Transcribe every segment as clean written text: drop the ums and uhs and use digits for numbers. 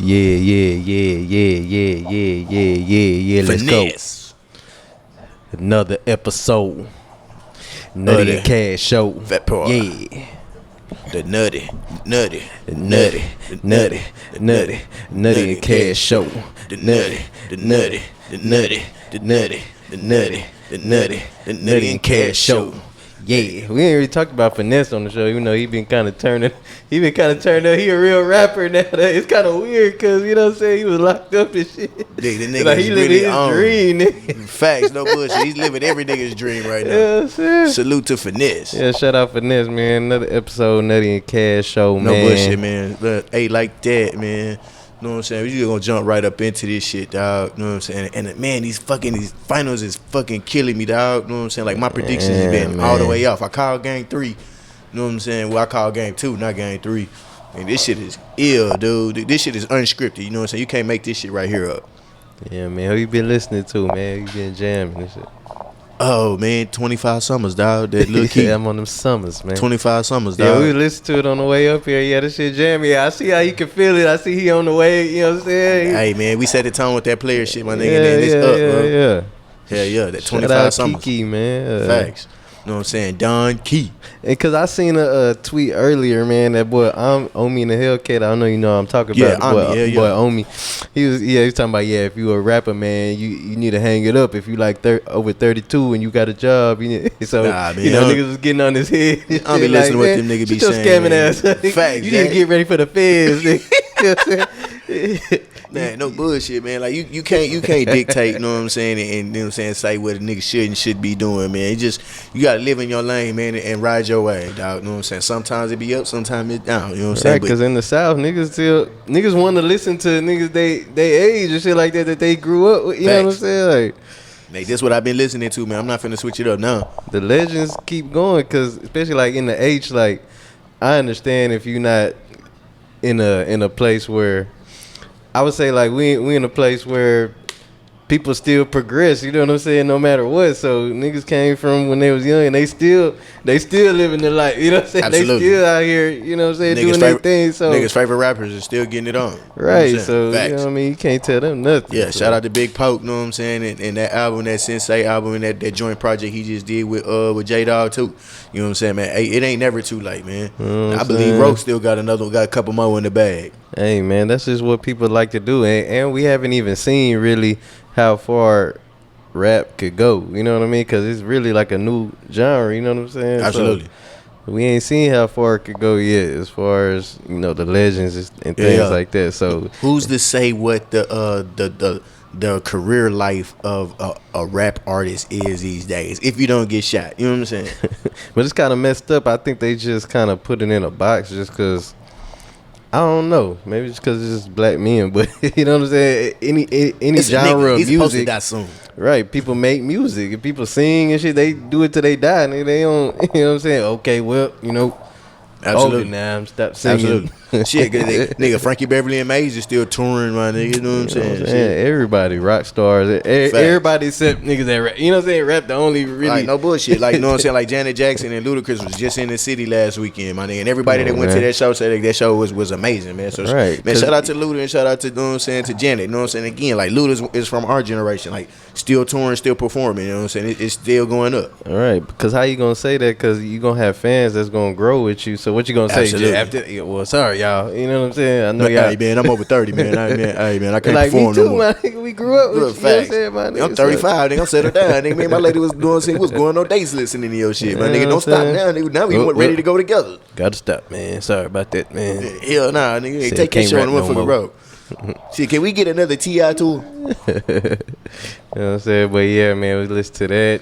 Yeah. Let's Finesse. go. Another episode. Nutty and Cash Show. Fat part. Yeah. The Nutty and Cash Show. The Nutty and Cash Show. Yeah, we ain't really talked about Finesse on the show, even though he been kind of turning up. He a real rapper now. It's kind of weird because, you know what I'm saying, he was locked up and shit. Dude, the nigga like he living really his dream, nigga. Facts, no bullshit. He's living every nigga's dream right now. Yeah, Salute to Finesse. Yeah, shout out Finesse, man. Another episode, Nutty and Cash Show, man. No bullshit, man. But hey, like that, man. You know what I'm saying? We just gonna jump right up into this shit, dog. You know what I'm saying? And man, these finals is fucking killing me, dog. You know what I'm saying? Like my predictions has been all the way off. I called game 3. You know what I'm saying? Well, I called game 2, not game 3. And this shit is ill, dude. This shit is unscripted. You know what I'm saying? You can't make this shit right here up. Yeah, man. Who you been listening to, man? You been jamming this shit. Oh, man, 25 Summers, dog. That little key. Yeah, I'm on them summers, man. 25 Summers, dog. Yeah, we listened to it on the way up here. Yeah, this shit jammy. I see how you can feel it. I see he on the way, you know what I'm saying? Hey, man, we set the tone with that player shit, my nigga. And it's up, bro. Hell yeah, that 25 Summers. Kiki, man. Facts. You know what I'm saying? Don Key. And because I seen a tweet earlier, man, that boy Omi in the Hellcat, I don't know you know what I'm talking about. Boy Omi. He was talking about, if you a rapper, man, you need to hang it up if you like over 32 and you got a job. So, man, niggas was getting on his head. I be listening to what them niggas be saying. Scamming ass. Facts. You need to get ready for the feds. You know what I'm saying? Man, no bullshit, man. Like you can't dictate, you know what I'm saying, and you know what I'm saying, say what a nigga should be doing, man. It just you gotta live in your lane, man, and ride your way, dog. You know what I'm saying? Sometimes it be up, sometimes it down. You know what I'm saying? Right, because in the South, niggas want to listen to niggas they age and shit like that they grew up with. You know what I'm saying? Like that's what I've been listening to, man. I'm not finna switch it up now. The legends keep going, because especially like in the age, like I understand if you're not in a place where. I would say like we in a place where people still progress, you know what I'm saying, no matter what. So niggas came from when they was young and they still living their life, you know what I'm saying? Absolutely. They still out here, you know what I'm saying, doing their thing. So niggas' favorite rappers is still getting it on. Right, you know so Facts. you know what I mean, you can't tell them nothing. Yeah, so. Shout out to Big Poke, you know what I'm saying, and that album, that Sensei album, and that joint project he just did with J-Dog too. You know what I'm saying, man? Hey, it ain't never too late, man. You know I believe Roke still got a couple more in the bag. Hey man, that's just what people like to do, and we haven't even seen really how far rap could go. You know what I mean? Because it's really like a new genre. You know what I'm saying? Absolutely. So we ain't seen how far it could go yet, as far as the legends and things like that. So who's to say what the career life of a rap artist is these days if you don't get shot? You know what I'm saying? But it's kind of messed up. I think they just kind of put it in a box just because. I don't know. Maybe it's because it's just black men, but you know what I'm saying? Any genre of music. Supposed to die soon. Right. People make music. If people sing and shit, they do it till they die. And they don't, you know what I'm saying? Okay, well, Absolutely. Older now, stop singing. Absolutely. Shit, nigga, Frankie Beverly and Maze is still touring, my nigga. You know what I'm saying? Everybody, rock stars, everybody except niggas that rap. You know what I'm saying? Rap the only really. Like, no bullshit. Like, you know what I'm saying? Like, Janet Jackson and Ludacris was just in the city last weekend, my nigga. And everybody that went to that show said that show was amazing, man. So, man, shout out to Luda and shout out to, you know what I'm saying, to Janet. You know what I'm saying? Again, like, Luda is from our generation. Like, still touring, still performing. You know what I'm saying? It's still going up. All right. Because how you going to say that? Because you going to have fans that's going to grow with you. So, what you going to say? Absolutely. Well, sorry, y'all. You know what I'm saying? I know y'all. Hey, man, I'm over 30, man. Hey, man, I can't like perform me too, no more. My nigga, we grew up with you. Facts. You know what I'm saying, I'm 35, nigga. I'm settled down. Nigga, me and my lady was going on dates listening to your shit, my nigga. Don't stop now, nigga. Now we ready to go together. Gotta stop, man. Sorry about that, man. Hell nah, nigga. Hey, take that shit on the motherfucking road. Shit, can we get another T.I. tour? You know what I'm saying? But yeah, man, we listen to that.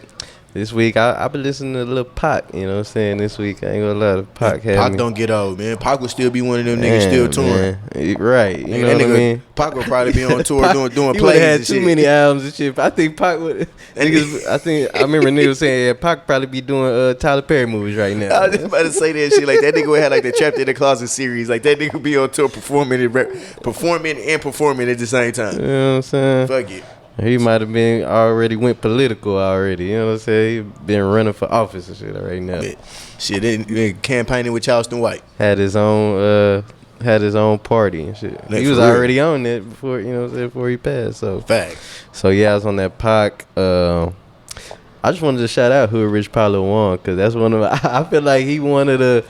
This week, I've been listening to Lil Pac, you know what I'm saying? This week, I ain't gonna lie, Pac had Pac me. don't get old, man. Pac will still be one of them niggas still touring. Man. Right, you know what I mean? Pac will probably be on tour doing he plays had and too shit. many albums and shit. I think Pac would. I remember niggas saying, Pac probably be doing Tyler Perry movies right now. I was just about to say that shit. Like, that nigga would have like the Trapped in the Closet series. Like, that nigga be on tour performing and performing at the same time. You know what I'm saying? Fuck it. He might have been already went political already. You know what I'm saying? He been running for office and shit right now. Shit, campaigning with Charleston White. Had his own had his own party and shit. Like, He was for real. already on it before, you know what I'm saying, before he passed. So Facts. So yeah, I was on that Pac. I just wanted to shout out Hood Rich Paulo One, because that's one of I feel like he one of the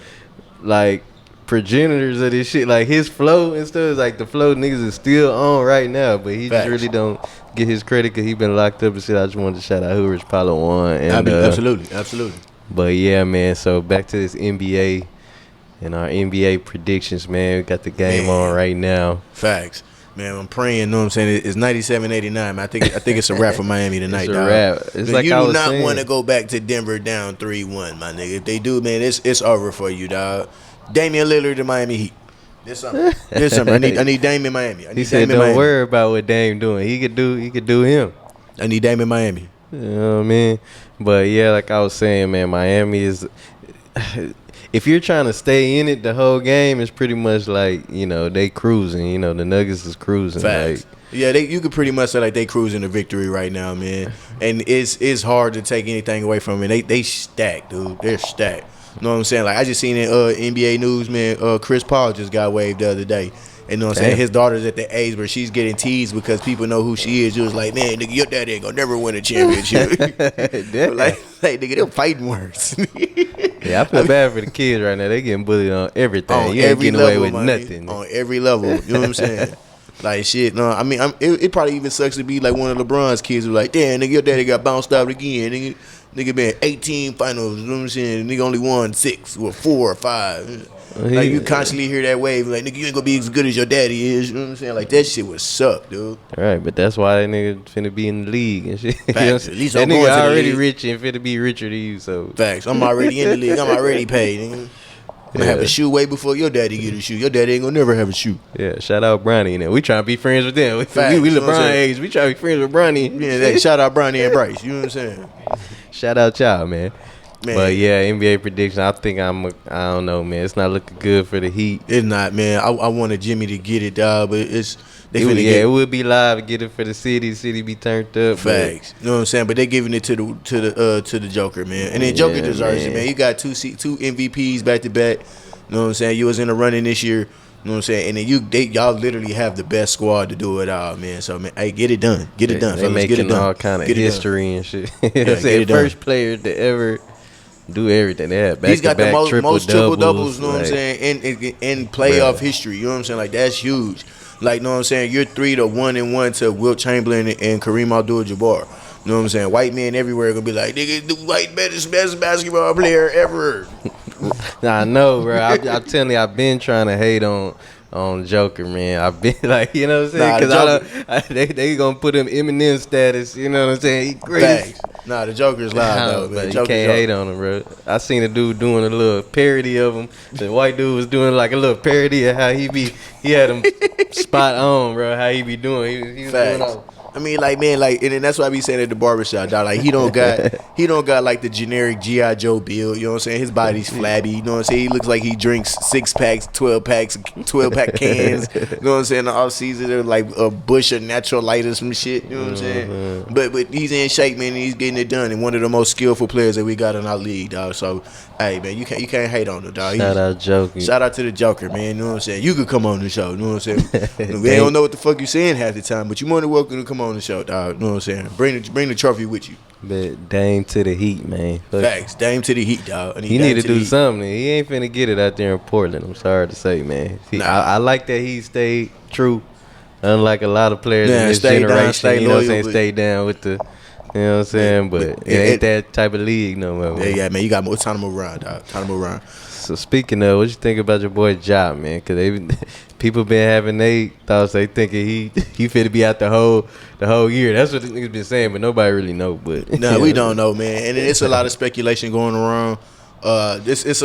like progenitors of this shit. Like his flow and stuff is like the flow niggas is still on right now, but he Facts. just really don't get his credit because he been locked up and shit. I just wanted to shout out Hood Rich Paulo One. And Absolutely. but yeah, man. So back to this NBA and our NBA predictions, man. We got the game on right now. Facts. Man, I'm praying, you know what I'm saying? It's 97-89, man. I think it's a wrap for Miami tonight, It's a dog. wrap. It's like you I do was not saying. want to go back to Denver down 3-1, my nigga. If they do, man, it's over for you, dog. Damian Lillard to Miami Heat. This summer. I need Dame in Miami. He said, "Don't worry about what Dame doing. He could do him." I need Dame in Miami. You know what I mean? But yeah, like I was saying, man, Miami is. If you're trying to stay in it the whole game, it's pretty much like, you know, they cruising. You know, the Nuggets is cruising. Facts. Like, Yeah, you could pretty much say like they cruising to victory right now, man. And it's hard to take anything away from it. They stacked, dude. They're stacked. You know what I'm saying? Like I just seen in NBA news, man. Chris Paul just got waived the other day. And you know what I'm saying? His daughter's at the age where she's getting teased because people know who she is. She was like, man, nigga, your daddy ain't gonna never win a championship. like, nigga, they're fighting words. yeah, I feel bad for the kids right now. They getting bullied on everything. On You ain't every getting level, away with nothing. On every level. You know what I'm saying? Like, shit, no, I mean, it probably even sucks to be like one of LeBron's kids who like, damn, nigga, your daddy got bounced out again. Nigga been 18 finals, you know what I'm saying? Nigga only won 6 or 4 or 5. Like, you constantly hear that wave, like, nigga, you ain't gonna be as good as your daddy is. You know what I'm saying? Like, that shit would suck, dude. All right, but that's why that nigga finna be in the league and shit. You know what I'm saying? At least that I'm nigga going to the already league. rich and finna be richer than you, so. Facts. I'm already in the league. I'm already paid, nigga. I'm gonna have a shoe way before your daddy get a shoe. Your daddy ain't gonna never have a shoe. Yeah, shout out Bronny and them. We trying to be friends with them. Facts, we you know what I'm LeBron saying? age. We trying to be friends with Bronny. Yeah, hey, shout out Bronny and Bryce. You know what I'm saying? Shout out y'all, man. Man. But yeah, NBA prediction. I think I don't know, man. It's not looking good for the Heat. It's not, man. I wanted Jimmy to get it, dog, but It would be live and get it for the city. The city be turned up. Facts. You know what I'm saying? But they giving it to the Joker, man. And then Joker deserves it, man. You got two MVPs back to back. You know what I'm saying? You was in the running this year. You know what I'm saying? And then y'all literally have the best squad to do it all, man. So man, hey, get it done. Get it done, They fellas. making Get it done. all kind of history and shit. get it done. First player to ever do everything. They had He's got the back-to-back most triple doubles, you know what I'm like, saying, in playoff history. You know what I'm saying? Like, that's huge. Like, you know what I'm saying? You're 3 to 1-1 to Wilt Chamberlain and Kareem Abdul-Jabbar. You know what I'm saying? White men everywhere gonna be like, nigga, the white best basketball player ever. Nah, I know, bro. I'm telling you, I've been trying to hate on Joker, man. I've been like, you know what I'm saying? Because they gonna put him Eminem status. You know what I'm saying? He greatest. Facts. Nah, the Joker's live though, man. But you can't hate on him, bro. I seen a dude doing a little parody of him. The white dude was doing like a little parody of how he had him spot on, bro. How he be doing. He was doing all. I mean, like, man, like, and then that's what I be saying at the barbershop, dog. Like, he don't got like the generic G.I. Joe build. You know what I'm saying? His body's flabby. You know what I'm saying? He looks like he drinks 6-packs, 12-pack cans. You know what I'm saying? In the off season, they're like a bush of natural light or some shit. You know what I'm saying? But he's in shape, man. And he's getting it done. And one of the most skillful players that we got in our league, dog. So, hey, man, you can't hate on him, dog. Shout out Joker. Shout out to the Joker, man. You know what I'm saying? You could come on the show. You know what I'm saying? We don't know what the fuck you saying half the time, but you're more than welcome to come on the show, dog. You know what I'm saying? Bring the trophy with you. But Dame to the Heat, man. Facts. Dame to the Heat, dog. He need to do something. He ain't finna get it out there in Portland. I'm sorry to say, man. I like that he stayed true. Unlike a lot of players in this generation, you know what I'm saying, stay down with the, you know what I'm saying, but it ain't that type of league no more. Yeah, man, you got more time to move around, dog. Time to move around. So speaking of, what you think about your boy Ja, man? Because people been having they thoughts, they thinking he finna be out the whole year. That's what the niggas been saying, but nobody really know. But no, we don't know, man. And it's a lot of speculation going around. It's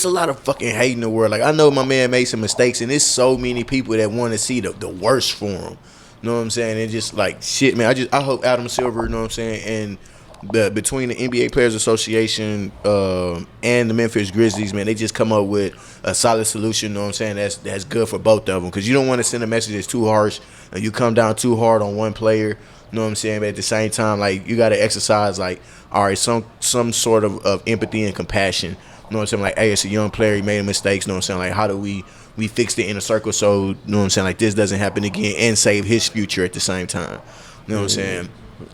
a lot of fucking hate in the world. Like, I know my man made some mistakes, and there's so many people that want to see the worst for him. You know what I'm saying? And just like shit, man. I hope Adam Silver, you know what I'm saying, and between the NBA Players Association and the Memphis Grizzlies, man, they just come up with a solid solution, you know what I'm saying, that's good for both of them. Because you don't want to send a message that's too harsh and you come down too hard on one player, you know what I'm saying, but at the same time, like, you got to exercise, like, all right, some sort of empathy and compassion. You know what I'm saying? Like, hey, it's a young player, he made mistakes, you know what I'm saying? Like, how do we we fixed the inner circle, so you know what I'm saying, like this doesn't happen again, and save his future at the same time. You know what I'm saying?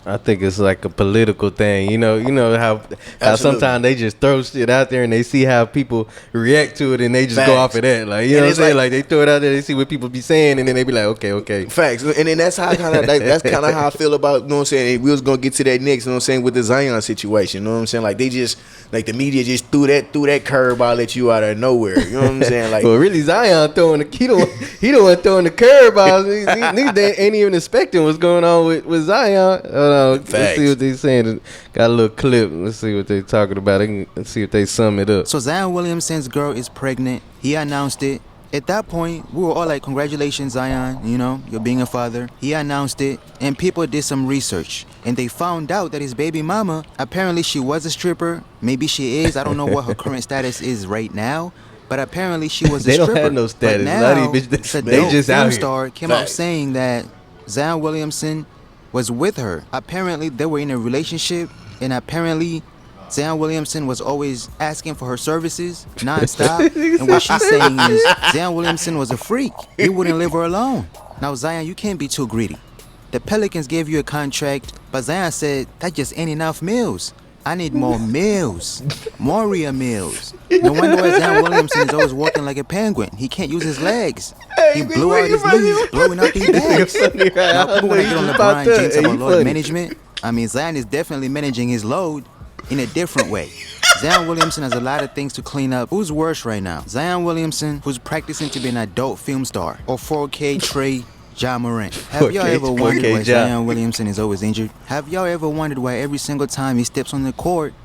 I think it's like a political thing. You know how Absolutely. sometimes they just throw shit out there and they see how people react to it and they just go off of that. Like, you know what I'm saying? Like they throw it out there, they see what people be saying, and then they be like, okay. Facts. And then that's how that's kind of how I feel about, you know what I'm saying, we was gonna get to that next, you know what I'm saying, with the Zion situation. You know what I'm saying? Like they just, like the media just threw that curveball at you out of nowhere. You know what I'm saying? Like, well, really Zion throwing he the one throwing the curveballs. Niggas they ain't even expecting what's going on with Zion. Let's see what they saying. Got a little clip. Let's see what they talking about. Let's see if they sum it up. So Zion Williamson's girl is pregnant. He announced it. At that point, we were all like, congratulations, Zion, you know, you're being a father. He announced it, and people did some research. And they found out that his baby mama, apparently she was a stripper. Maybe she is. I don't know what her current status is right now. But apparently she was a stripper. They don't have no status. But now, they just out here. Star came out saying that Zion Williamson was with her. Apparently they were in a relationship, and apparently Zion Williamson was always asking for her services nonstop. And what she's saying is Zion Williamson was a freak. He wouldn't leave her alone. Now Zion, you can't be too greedy. The Pelicans gave you a contract, but Zion said that just ain't enough meals. I need more meals. More real meals. No wonder why Zion Williamson is always walking like a penguin. He can't use his legs. He blew out his knees, blowing out these bags. Now people want to get on LeBron James about load management. I mean, Zion is definitely managing his load in a different way. Zion Williamson has a lot of things to clean up. Who's worse right now? Zion Williamson, who's practicing to be an adult film star, or 4K Trey Ja Morant? Have y'all ever wondered why Zion Williamson is always injured? Have y'all ever wondered why every single time he steps on the court,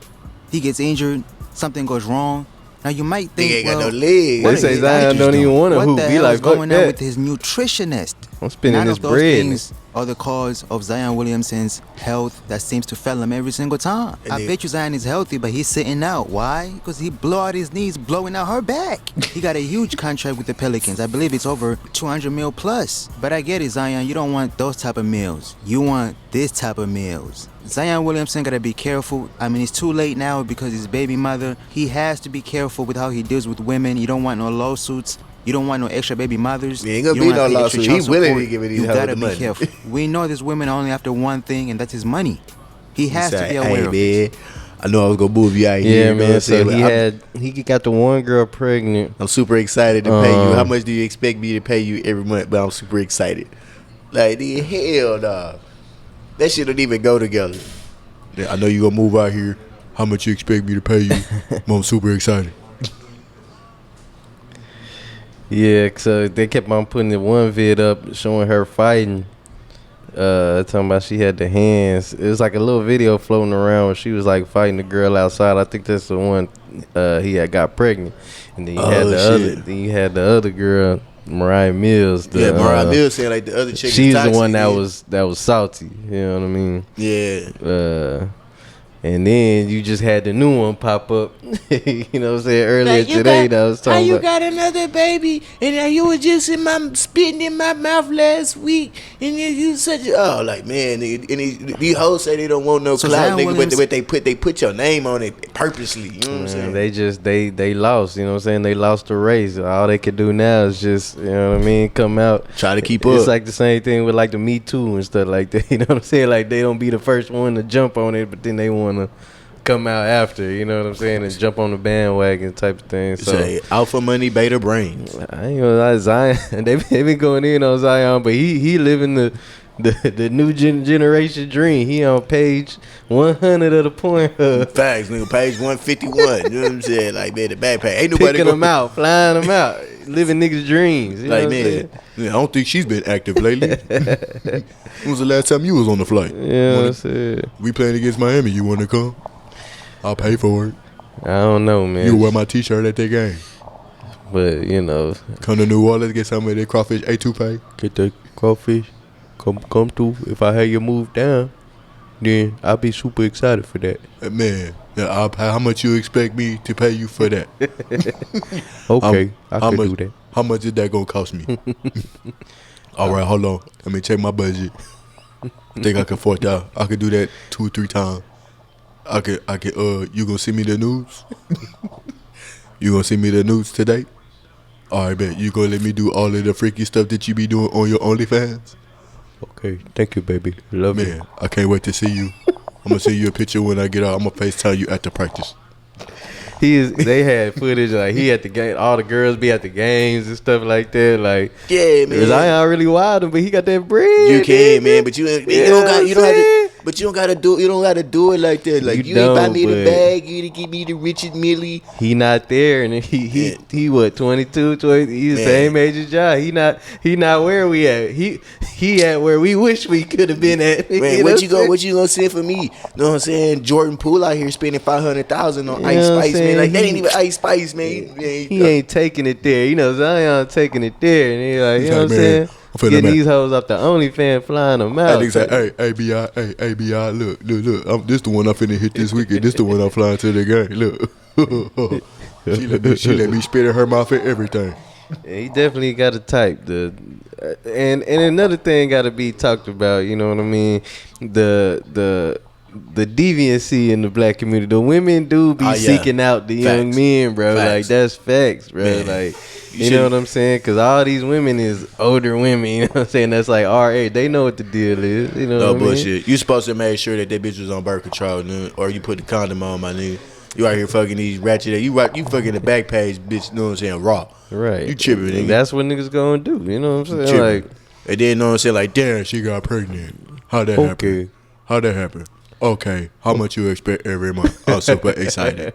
he gets injured, something goes wrong? Now you might think, he ain't got no legs. They say Zion don't even want to hoop. What the hell is going on with his nutritionist? I'm spending None his of those bread. Things are the cause of Zion Williamson's health that seems to fail him every single time. I bet you Zion is healthy, but he's sitting out. Why? Because he blew out his knees blowing out her back. He got a huge contract with the Pelicans. I believe it's over 200 mil plus. But I get it, Zion. You don't want those type of meals. You want this type of meals. Zion Williamson gotta be careful. I mean, it's too late now because his baby mother. He has to be careful with how he deals with women. You don't want no lawsuits. You don't want no extra baby mothers. He ain't gonna be no lawsuit. He willing to give it these gotta be money. careful. We know this women are only after one thing, and that's his money. He has to be aware of it. I know I was gonna move you out here. Yeah, man. So he got the one girl pregnant. I'm super excited to pay you. How much do you expect me to pay you every month? But I'm super excited. Like, hell nah. That shit don't even go together. I know you gonna move out here. How much you expect me to pay you? I'm super excited. Yeah, so they kept on putting the one vid up showing her fighting. Talking about she had the hands. It was like a little video floating around where she was like fighting the girl outside. I think that's the one he had got pregnant. And then you had the other girl, Mariah Mills. Mariah Mills saying like the other chick. She's the one that was salty. You know what I mean? Yeah. And then you just had the new one pop up. You know what I'm saying? Earlier like today, that was talking about. How you got another baby? And you were just spitting in my mouth last week. And you such like, man. And these hoes say they don't want no clout, nigga, but they put your name on it purposely. You know what I'm saying? They just they lost. You know what I'm saying? They lost the race. All they could do now is just, you know what I mean, come out, try to keep up. It's like the same thing with like the Me Too and stuff like that. You know what I'm saying? Like they don't be the first one to jump on it, but then they want to come out after, you know what I'm saying, and jump on the bandwagon type of thing. So say alpha money, beta brains. I ain't gonna lie, Zion. They been going in on Zion, but he living the new generation dream. He on page 100 of the Pornhub. Facts, nigga. Page 151. You know what I'm saying? Like, man, the backpack. Ain't nobody picking them out, flying them out, living niggas' dreams. You like, know man, I don't think she's been active lately. When was the last time you was on the flight? Yeah, what I'm saying. We playing against Miami. You want to come? I'll pay for it. I don't know, man. You wear my T-shirt at that game. But, you know. Come to New Orleans, get some of that crawfish A2Pay. Get the crawfish. Come through. If I have you move down, then I'll be super excited for that. Man, how much you expect me to pay you for that? Okay, I can do that. How much is that going to cost me? All right, hold on. Let me check my budget. I think I can afford that. I could do that 2 or 3 times. I could, you gonna send me the news? You gonna send me the news today? All right, bet. You gonna let me do all of the freaky stuff that you be doing on your OnlyFans? Okay, thank you, baby. Love you. Man, I can't wait to see you. I'm gonna send you a picture when I get out. I'm gonna FaceTime you after practice. They had footage like he at the game. All the girls be at the games and stuff like that. Like, Yeah, man. Zion really wild, but he got that bread. You can, man, but you don't have to. to. But you don't gotta do. You don't gotta do it like that. Like you ain't buy me the bag. You didn't give me the Richard Millie. He not there, and he what 22, 20. He's the same age as Ja. He not where we at. He at where we wish we could have been at. Man, what you gonna send for me? Know what I'm saying? Jordan Poole out here spending $500,000 on Ice Spice, man. Like that ain't even Ice Spice, man. He ain't taking it there. You know, Zion taking it there, and he like, you know what I'm saying? Getting these hoes off the OnlyFans, flying them out. Niggas like, hey, ABI, hey, ABI, look. This the one I'm finna hit this weekend. This the one I'm flying to the game. Look. she let me spit in her mouth and everything. Yeah, he definitely got a type. And another thing got to be talked about. You know what I mean? The deviancy in the black community. The women do be seeking out the young men, bro. Facts. Like that's facts, bro. Man. Like. You know what I'm saying? Because all these women is older women. You know what I'm saying? That's like our age. They know what the deal is. You know no what I mean? bullshit. You supposed to make sure that bitch was on birth control, dude, or you put the condom on, my nigga. You out here fucking these ratchet. You fucking the back page, bitch. You know what I'm saying? Raw. Right. You tripping, nigga. That's what niggas gonna do. You know what I'm saying? Like, and then you know what I'm saying? Like, damn, she got pregnant. How'd that happen? How'd that happen? Okay, how much you expect every month? I'm super excited.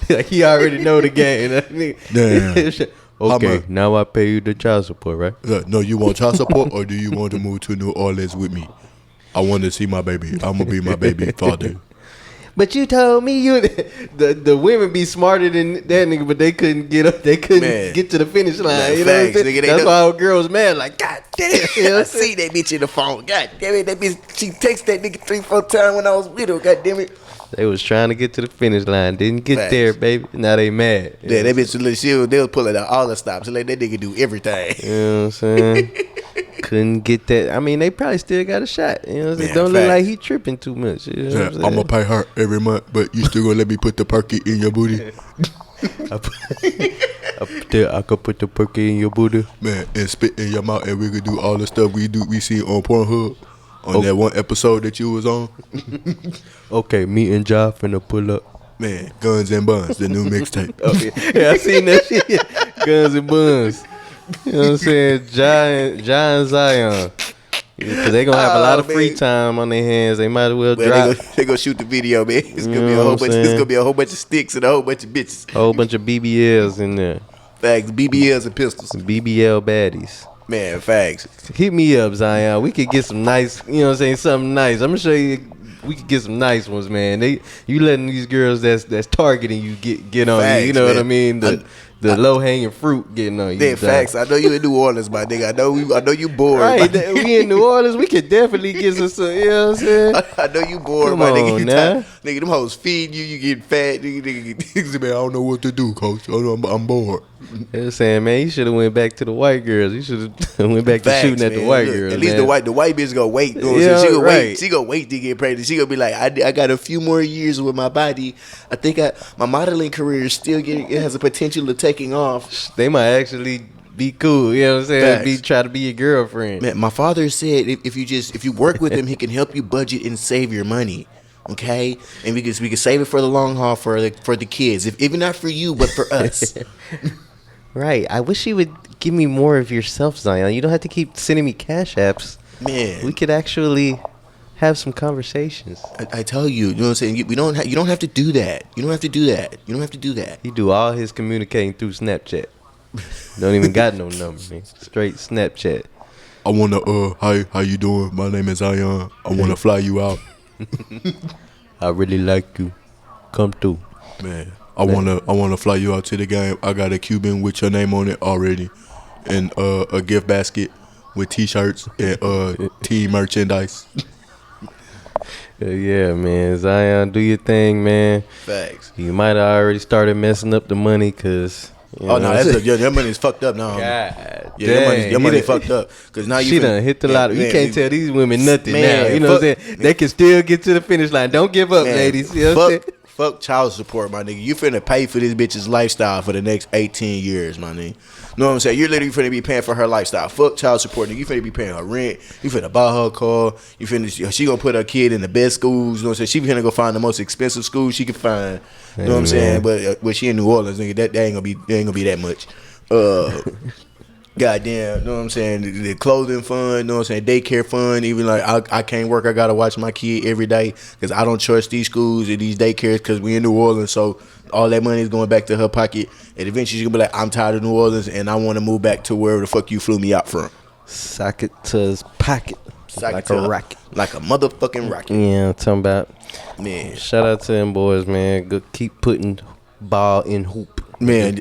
Like he already know the game. Damn. Okay, now I pay you the child support, right? No, you want child support or do you want to move to New Orleans with me? I want to see my baby. I'm going to be my baby father. But you told me the women be smarter than that nigga, but they couldn't get up. They couldn't get to the finish line. Man, you know what I'm saying? That's why all girls mad. Like, God damn, you know I see that bitch in the phone. God damn it, that bitch. She texted that nigga 3-4 times when I was with her. God damn it. They was trying to get to the finish line, didn't get there, baby. Now they mad. Yeah, that bitch. They was pulling out all the stops. So let that nigga do everything. You know what I'm saying? Couldn't get that. I mean, they probably still got a shot. You know what I'm saying? Don't look like he tripping too much. You know I'm gonna pay her every month, but you still gonna let me put the perky in your booty? I could put the perky in your booty, man, and spit in your mouth, and we could do all the stuff we see on Pornhub. On that one episode that you was on. Okay, me and Ja finna pull up. Man, Guns and Buns, the new mixtape. Yeah, I seen that shit. Guns and Buns. You know what I'm saying? Ja and Zion. Because they gonna have a lot of free time on their hands. They might as well drop. They gonna shoot the video, man. It's gonna be a whole bunch. It's gonna be a whole bunch of sticks and a whole bunch of bitches. Whole bunch of BBLs in there. Facts, BBLs and pistols. BBL baddies. Man, facts. Hit me up, Zion. We could get some nice, you know what I'm saying, something nice. I'm gonna show you. We could get some nice ones, man. You letting these girls that's targeting you get on facts, you. You know man. What I mean? The low hanging fruit getting on you. Yeah, facts. I know you in New Orleans, my nigga. I know you bored. Right, we in New Orleans. We could definitely get some. You know what I'm saying? I know you bored, Come my nigga. Nigga, them hoes feed you. You get fat. Nigga, man, I don't know what to do, coach. I'm bored. They're saying, man, you should have went back to the white girls. You should have went back to shooting at the white girls. At least man. the white bitch gonna wait. Yeah, she gonna right. wait. She gonna wait to get pregnant. She gonna be like, I got a few more years with my body. I think my modeling career is still it has a potential of taking off. They might actually be cool. You know what I'm saying? Try to be your girlfriend. Man, my father said if you work with him, he can help you budget and save your money. Okay, and we can save it for the long haul for the kids. If even not for you, but for us. Right. I wish you would give me more of yourself, Zion. You don't have to keep sending me cash apps. Man, we could actually have some conversations. I tell you, you know what I'm saying. You don't have to do that. You don't have to do that. You don't have to do that. He do all his communicating through Snapchat. Don't even got no number, man. Straight Snapchat. I wanna how you doing? My name is Zion. I wanna fly you out. I really like you. Come through, man. I wanna fly you out to the game. I got a Cuban with your name on it already, and a gift basket with T-shirts and tea merchandise. Yeah, man. Zion, do your thing, man. Facts. You might have already started messing up the money, cause. No, that money's fucked up now. God, your money fucked up. Cause now she done hit the lottery. You can't tell these women nothing now. You know what I'm saying? They can still get to the finish line. Don't give up, ladies. You know what I'm saying? Fuck child support, my nigga. You finna pay for this bitch's lifestyle for the next 18 years, my nigga. Know what I'm saying? You're literally finna be paying for her lifestyle. Fuck child support, nigga. You finna be paying her rent. You finna buy her a car. You finna, she gonna put her kid in the best schools. You know what I'm saying? She finna go find the most expensive schools she can find. You know what I'm saying? But she in New Orleans, nigga, that ain't gonna be that much. Goddamn, you know what I'm saying? The clothing fund, you know what I'm saying? Daycare fund. Even like I can't work. I gotta watch my kid every day because I don't trust these schools and these daycares because we in New Orleans. So all that money is going back to her pocket. And eventually she's gonna be like, I'm tired of New Orleans and I want to move back to wherever the fuck you flew me out from. Sock it to his pocket. Like a rocket. Like a motherfucking rocket. Yeah, I'm talking about. Man. Shout out to them boys, man. Good, keep putting ball in hoop. Man.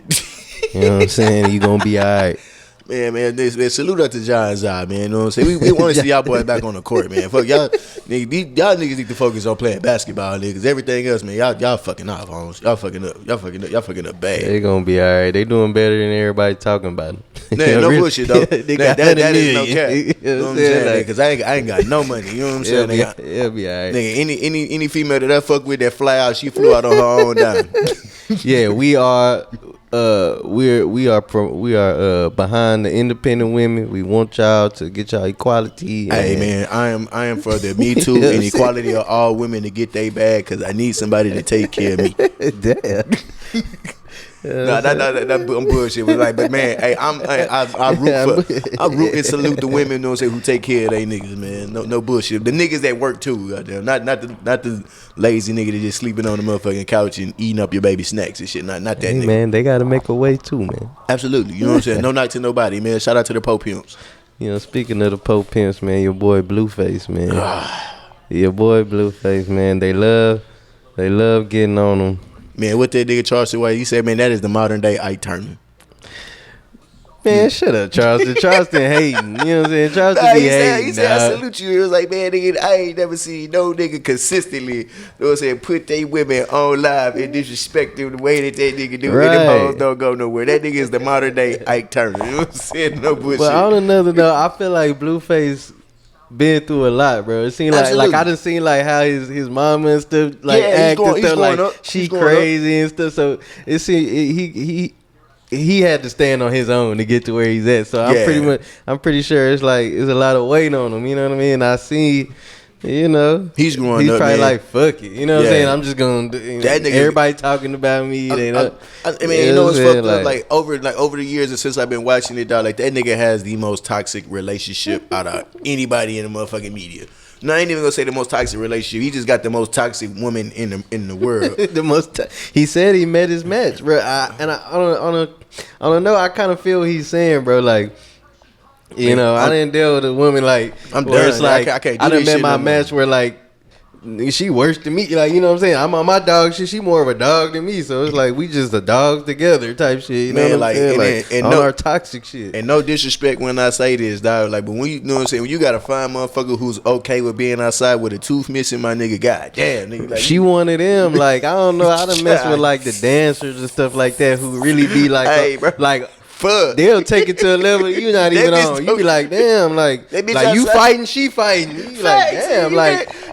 You know what I'm saying? You gonna be all right. Man, salute out to John Zai, man. You know what I'm saying? We want to see y'all boys back on the court, man. Fuck y'all, y'all niggas need to focus on playing basketball, niggas. Everything else, man, y'all fucking off, homes. Y'all fucking up bad. They gonna be all right. They doing better than everybody talking about them. Nah, no bullshit though. That is no cap. You know what I'm saying? Because I ain't got no money. You know what I'm saying? It'll be all right. Nigga, any female that I fuck with that fly out, she flew out on her own dime. Yeah, we are behind the independent women. We want y'all to get y'all equality. Hey man, I am for the Me Too and equality of all women to get they bag because I need somebody to take care of me. Damn. No, that bullshit. But man, hey, I root and salute the women, you know what I'm saying, who take care of they niggas, man. No bullshit. The niggas that work too, goddamn. Not the lazy nigga that just sleeping on the motherfucking couch and eating up your baby snacks and shit. Not that nigga. Man, they gotta make a way too, man. Absolutely. You know what I'm saying? No knock to nobody, man. Shout out to the Pope Pimps. You know, speaking of the Pope Pimps, man, your boy Blueface, man. Your boy Blueface, man. They love getting on them. Man, what that nigga Charleston White, he said, man, that is the modern day Ike Turner. Man, shut up, Charleston. Charleston hating. You know what I'm saying? Charleston be hating. He said, I salute you. It was like, man, nigga, I ain't never seen no nigga consistently, you know what I'm saying, put they women on live and disrespect them the way that nigga do. Right. And them hoes don't go nowhere. That nigga is the modern day Ike Turner. You know what I'm saying? No bullshit. But on another note, I feel like Blueface been through a lot, bro. It seemed like I done seen like how his mama and stuff like act and stuff like she crazy and stuff. So it seemed he had to stand on his own to get to where he's at. So I'm pretty sure it's like it's a lot of weight on him. You know what I mean? I see. You know, he's growing he's up. He's probably man. Like, fuck it. You know what I'm saying? I'm just gonna. That nigga, everybody talking about me. I mean, you know what's fucked up? Like over the years and since I've been watching it, dog, like that nigga has the most toxic relationship out of anybody in the motherfucking media. No, I ain't even gonna say the most toxic relationship. He just got the most toxic woman in the world. He said he met his match, bro. I don't know. I kind of feel what he's saying, bro. Like. You know, I didn't deal with a woman like I'm done. It's like I can't do I done this met my match where like she worse than me. Like, you know what I'm saying? I'm on my dog shit. She more of a dog than me. So it's like we just a dogs together type shit. You know what I'm saying? And on our toxic shit. And no disrespect when I say this, dog. Like, but when you know what I'm saying, when you gotta find motherfucker who's okay with being outside with a tooth missing, my nigga, god damn, nigga. Like, she one of them. Like, I don't know. I done mess with like the dancers and stuff like that who really be like, hey, bro. Like. Fuck. They'll take it to a level you not even on. You be like, damn, like you fighting, she fighting. You be like, damn,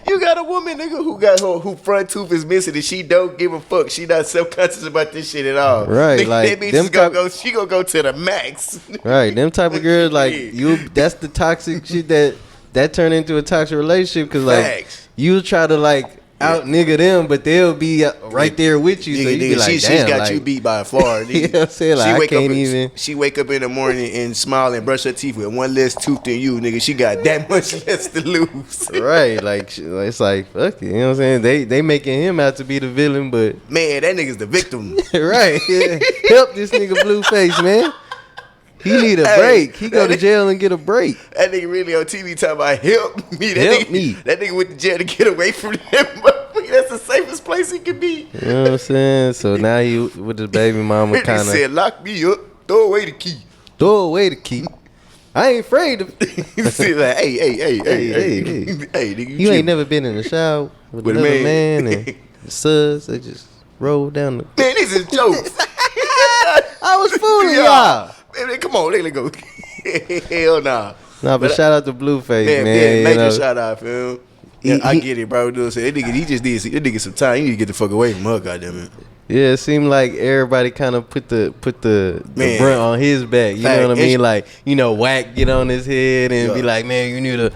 you got a woman, nigga, who front tooth is missing and she don't give a fuck. She not self-conscious about this shit at all. Right, nigga, like that bitch she gonna go to the max. Right, them type of girls like you. That's the toxic shit that turn into a toxic relationship because like you try to like. Out nigga them, but they'll be right there with you. So you be like, she's got you beat by far. You know what I'm saying? Like, she wake up in the morning and smile and brush her teeth with one less tooth than you, nigga. She got that much less to lose. Right, like it's like fuck it. You know what I'm saying? They making him out to be the villain, but man, that nigga's the victim. Right, yeah. Help this nigga Blueface, man. He need a break. He go to jail and get a break. That nigga really on TV talking about help me. That nigga went to jail to get away from them. That's the safest place he could be. You know what I'm saying? So now he with his baby mama kind of said, lock me up, throw away the key. Throw away the key. I ain't afraid of he said like, hey, nigga, you ain't never been in the shower with another man and the suds, they just roll down the... Man, this is jokes. I was fooling y'all. Man, come on, let go. Hell nah. Nah, but shout out to Blueface, man. Major shout out, fam. Yeah, I get it, bro. You know what I'm saying? That nigga, he just needs that nigga some time. He need to get the fuck away from her, goddamn it. Yeah, it seemed like everybody kind of put the Man, brunt on his back. You fact, know what I it's- mean? Like, whack get on his head and be like, man, you need to.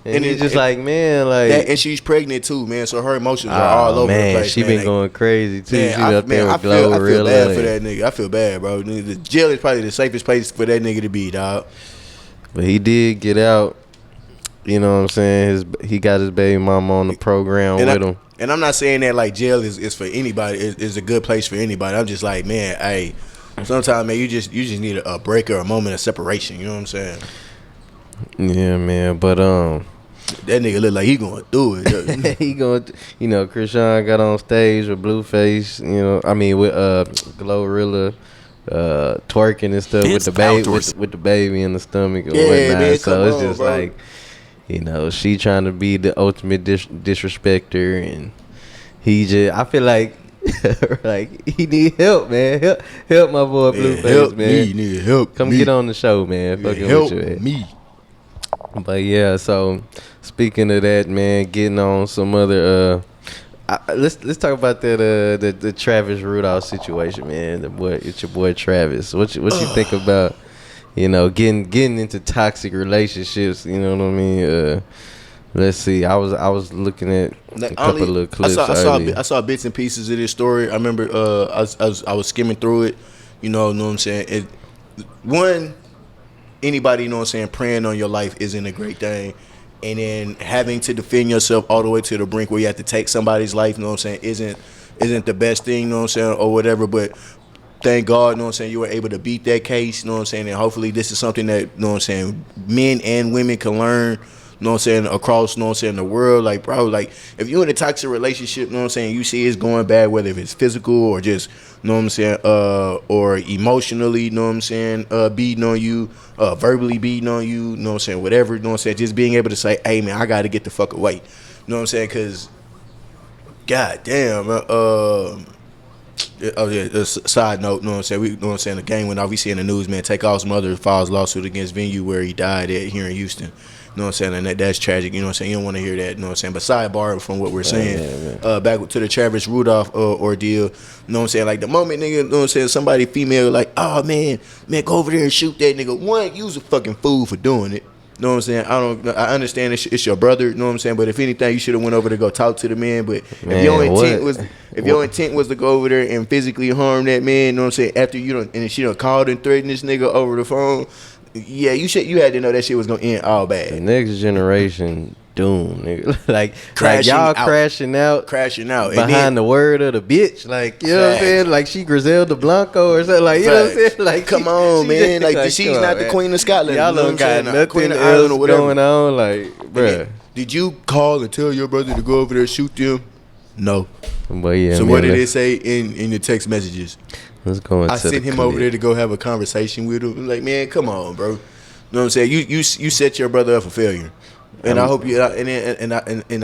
And he's just like, man, like. And she's pregnant too, man. So her emotions are all over the place. She man. been Like, going crazy too. man, She up there with I feel Glorilla. bad for that nigga. I feel bad, bro. The jail is probably the safest place for that nigga to be, dog. But he did get out. You know what I'm saying? He got his baby mama on the program with him. And I'm not saying that like jail is for anybody. Is a good place for anybody. I'm just like, man, hey, sometimes man, you just need a break or a moment of separation. You know what I'm saying? Yeah, man. But that nigga look like he going through it. he going. Krishan got on stage with Blueface. With Glorilla. Twerking and stuff with the baby with the baby in the stomach and whatnot. Man, so it's on, just bro. like, she trying to be the ultimate disrespecter, and I feel like like he need help, man. Help my boy Blueface, help man. Me, nigga, help Come me. get on the show, man. Fucking help with you, me. But yeah, so speaking of that, man, getting on some other let's talk about that the Travis Rudolph situation, man. It's your boy Travis. What you think about getting into toxic relationships? You know what I mean? Let's see. I was looking at a couple of little clips. I saw bits and pieces of this story. I remember I was skimming through it. You know what I'm saying? Anybody, you know what I'm saying, preying on your life isn't a great thing. And then having to defend yourself all the way to the brink where you have to take somebody's life, you know what I'm saying, isn't the best thing, you know what I'm saying, or whatever. But thank God, you know what I'm saying, you were able to beat that case, you know what I'm saying, and hopefully this is something that, you know what I'm saying, men and women can learn, you know what I'm saying, across, you know what I'm saying, the world. Like, bro, like, if you're in a toxic relationship, you know what I'm saying, you see it's going bad, whether if it's physical or just, you know what I'm saying, or emotionally, you know what I'm saying, beating on you, verbally beating on you, you know what I'm saying, whatever, you know what I'm saying, just being able to say, hey, man, I got to get the fuck away. You know what I'm saying? Because, god damn, side note, you know what I'm saying, you know what I'm saying, the game went off, we see in the news, man, Takeoff's mother files lawsuit against venue where he died at here in Houston. You know what I'm saying? And that's tragic. You know what I'm saying? You don't want to hear that. You know what I'm saying? But sidebar from what we're saying, back to the Travis Rudolph ordeal. You know what I'm saying? Like the moment, nigga, you know what I'm saying? Somebody female like, oh man, go over there and shoot that nigga. One, you's a fucking fool for doing it. You know what I'm saying? I understand it's your brother. You know what I'm saying? But if anything, you should have went over to go talk to the man. But man, if your intent was to go over there and physically harm that man, you know what I'm saying? After and she done called and threatened this nigga over the phone. Yeah, you had to know that shit was gonna end all bad. The next generation doomed, nigga. like y'all crashing out behind behind the word of the bitch. Like, you know what I'm saying? Like she Griselda Blanco or something. Like, you know what I'm saying? Like, come on, man. Like she's not the queen of Scotland. Y'all don't got nothing else going on. Like, bruh. Did you call and tell your brother to go over there and shoot them? No. But yeah. So what did it say in the text messages? Let's go into I sent him over there to go have a conversation with him. Like, man, come on, bro. You know what I'm saying? You set your brother up for failure, and I hope you and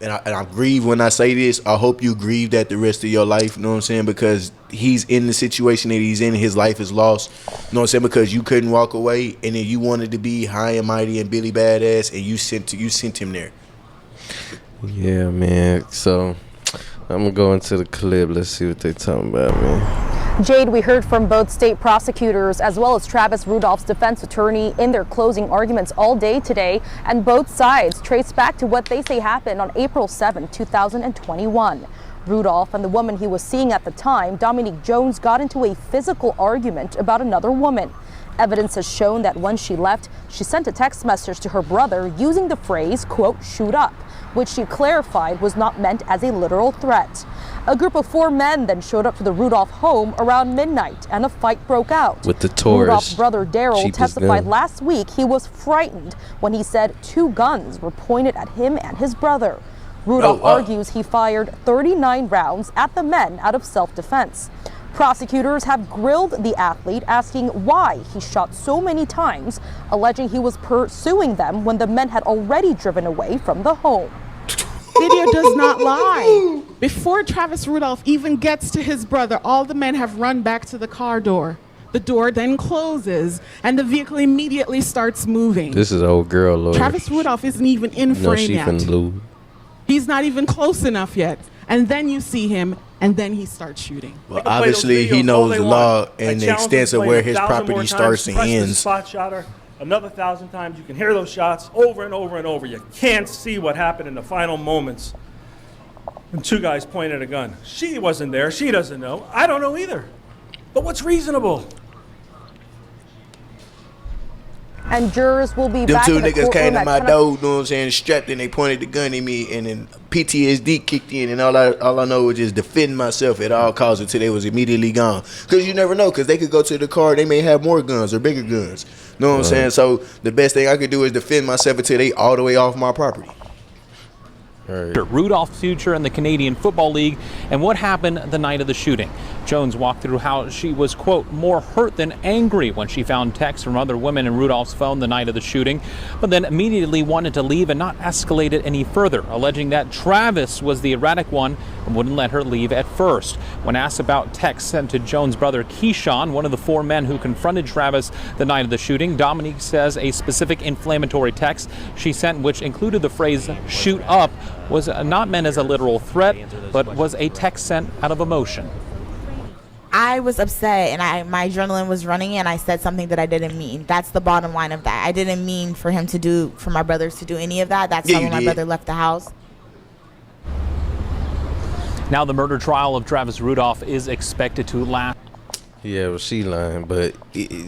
I grieve when I say this. I hope you grieve that the rest of your life. You know what I'm saying? Because he's in the situation that he's in. His life is lost. You know what I'm saying? Because you couldn't walk away, and then you wanted to be high and mighty and Billy Badass, and you sent him there. Yeah, man. So I'm gonna go into the clip. Let's see what they talking about, man. Jade, we heard from both state prosecutors as well as Travis Rudolph's defense attorney in their closing arguments all day today, and both sides trace back to what they say happened on April 7, 2021. Rudolph and the woman he was seeing at the time, Dominique Jones, got into a physical argument about another woman. Evidence has shown that when she left, she sent a text message to her brother using the phrase, quote, shoot up, which she clarified was not meant as a literal threat. A group of 4 men then showed up to the Rudolph home around midnight, and a fight broke out. With the Taurus. Rudolph's brother Daryl testified last week he was frightened when he said 2 guns were pointed at him and his brother. Rudolph argues he fired 39 rounds at the men out of self-defense. Prosecutors have grilled the athlete, asking why he shot so many times, alleging he was pursuing them when the men had already driven away from the home. Video does not lie. Before Travis Rudolph even gets to his brother, all the men have run back to the car door. The door then closes, and the vehicle immediately starts moving. This is old girl lawyer. Travis Rudolph isn't even in frame she yet. finna lose. He's not even close enough yet. And then you see him, and then he starts shooting. Well, obviously, he knows the law and the extent of where his property starts and ends. Spot shotter another 1,000 times. You can hear those shots over and over and over. You can't see what happened in the final moments. And two guys pointed a gun. She wasn't there. She doesn't know. I don't know either. But what's reasonable? And jurors will be Them back two in the niggas came courtroom to at my 10 door, you know what I'm saying, strapped, and they pointed the gun at me, and then PTSD kicked in, and all I know was just defend myself at all costs until they was immediately gone. Because you never know, because they could go to the car, they may have more guns or bigger guns. You know what I'm saying? So the best thing I could do is defend myself until they all the way off my property. Right. Rudolph's future in the Canadian Football League and what happened the night of the shooting. Jones walked through how she was, quote, more hurt than angry when she found texts from other women in Rudolph's phone the night of the shooting, but then immediately wanted to leave and not escalate it any further, alleging that Travis was the erratic one and wouldn't let her leave at first. When asked about texts sent to Jones' brother Keyshawn, one of the four men who confronted Travis the night of the shooting, Dominique says a specific inflammatory text she sent, which included the phrase shoot up, was not meant as a literal threat, but was a text sent out of emotion. I was upset and my adrenaline was running and I said something that I didn't mean. That's the bottom line of that. I didn't mean for my brothers to do any of that. That's when my brother left the house. Now the murder trial of Travis Rudolph is expected to last. Yeah, well, she lying, but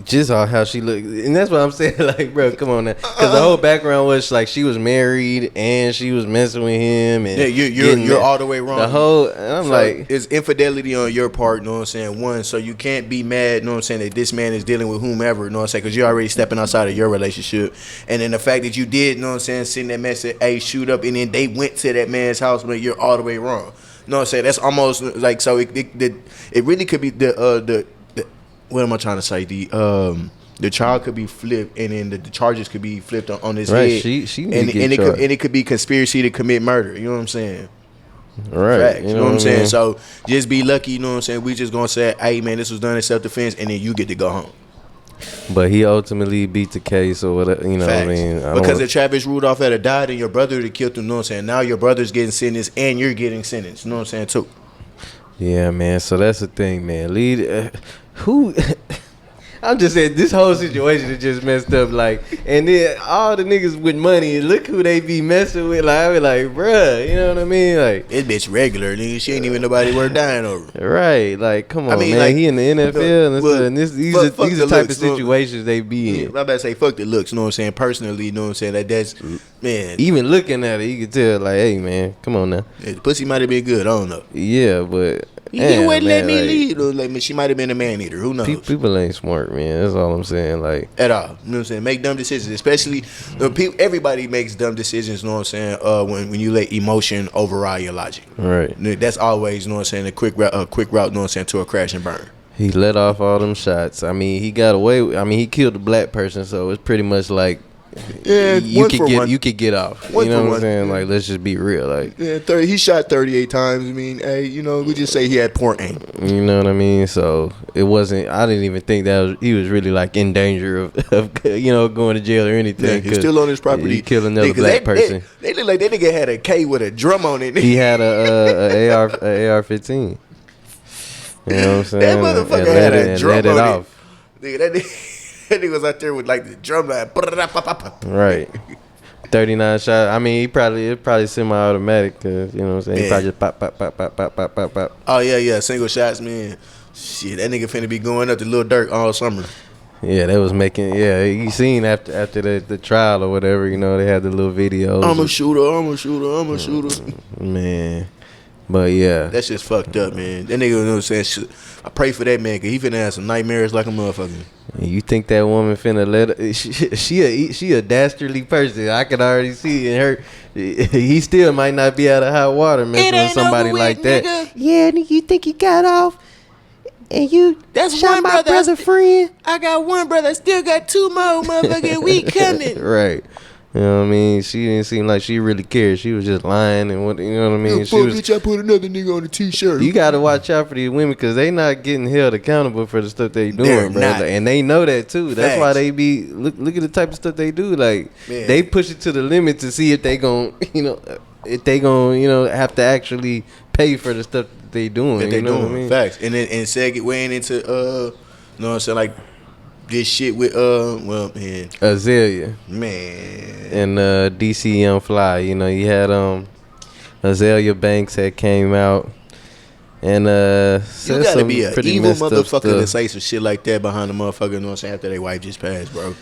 just how she looked, and that's what I'm saying. Like, bro, come on now, because the whole background was like she was married and she was messing with him, and yeah, you're all the way wrong. The whole, and I'm like, it's infidelity on your part. You know what I'm saying? One, so you can't be mad. You know what I'm saying, that this man is dealing with whomever. You know what I'm saying? Because you're already stepping outside of your relationship, and then the fact that you did, you know what I'm saying, send that man said, "Hey, shoot up," and then they went to that man's house, but you're all the way wrong. You know what I'm saying? That's almost like, so it really could be the what am I trying to say? The child could be flipped, and then the charges could be flipped on his head. She and it could be conspiracy to commit murder. You know what I'm saying? Right. Facts, you know what I'm saying? So just be lucky. You know what I'm saying? We just gonna say, hey man, this was done in self-defense, and then you get to go home. But he ultimately beat the case or whatever. You know Facts. what I mean? Because if Travis Rudolph had died and your brother had killed him, you know what I'm saying? Now your brother's getting sentenced and you're getting sentenced. You know what I'm saying too? Yeah, man. So that's the thing, man. Who? I'm just saying this whole situation is just messed up. Like, and then all the niggas with money, look who they be messing with. Like, I be like, bruh, you know what I mean? Like, this bitch regular, nigga. She ain't even nobody worth dying over. Right? Like, come on, man. Like, he in the NFL, and these are the type of situations they be in. I'm about to say, fuck the looks. You know what I'm saying? Personally, you know what I'm saying? That's man. Even looking at it, you can tell, like, hey, man, come on now. Yeah, the pussy might have been good. I don't know. Yeah, but. He wouldn't let me lead. Like, she might have been a man eater. Who knows? People ain't smart, man. That's all I'm saying. Like, at all. You know what I'm saying? Make dumb decisions. Especially everybody makes dumb decisions. You know what I'm saying? When you let emotion override your logic. Right. That's always, you know what I'm saying, a quick route. You know what I'm saying, to a crash and burn. He let off all them shots. I mean, he got away. He killed a black person, so it's pretty much like. Yeah, you could get off. You know what I'm saying? Like, let's just be real. Like, yeah, he shot 38 times. I mean, hey, you know, we just say he had poor aim. You know what I mean? So it wasn't. I didn't even think he was really like in danger of you know, going to jail or anything. Yeah, he's still on his property. He killed another black person. They look like that nigga had a K with a drum on it. He had a AR-15. You know what I'm saying? That motherfucker had a drum on off. That nigga was out there with like the drum line. Right. 39 shots. I mean, it's probably semi-automatic, cause you know what I'm saying. He probably just pop, pop, pop, pop, pop, pop, pop, pop. Oh yeah, single shots, man. Shit, that nigga finna be going up to Lil Durk all summer. Yeah, they was making. Yeah, you seen after the trial or whatever. You know, they had the little videos. I'm a shooter. Man. But yeah, that's just fucked up, man. That nigga, you know what I'm saying? I pray for that man, cause he finna have some nightmares like a motherfucker. You think that woman finna let her, she a dastardly person. I can already see in her. He still might not be out of hot water messing with somebody like that. Nigga. Yeah, you think you got off, and you shot my brother friend. I got one brother, I still got two more, motherfucker. We coming. Right. You know what I mean? She didn't seem like she really cared. She was just lying and what, you know what I mean? Bitch, I put another nigga on a t-shirt. You got to watch out for these women because they not getting held accountable for the stuff they doing, They're bro. not. And they know that too. That's Facts. why they be look at the type of stuff they do. Like, Man. they push it to the limit to see if they gon', you know, they gonna, you know, have to actually pay for the stuff that they doing. That they you know doing. what I mean? Facts. And then segueing into you know what I'm saying, like this shit with well, man, Azealia man, and DC Young Fly. You know, you had Azealia Banks that came out and you said gotta some be an pretty evil messed up motherfucker to stuff. say some shit like that behind the motherfucker. You know what I'm saying? After their wife just passed, bro.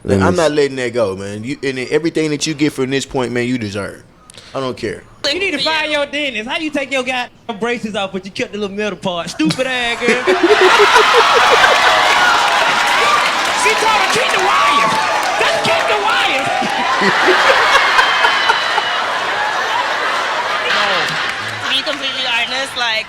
Like, I'm not letting that go, man. You and everything that you get from this point, man, you deserve. I don't care. You need to find your dentist. How you take your goddamn braces off, but you kept the little middle part? Stupid ass girl. She told her keep the wires. Just keep the wires. To be completely honest, like,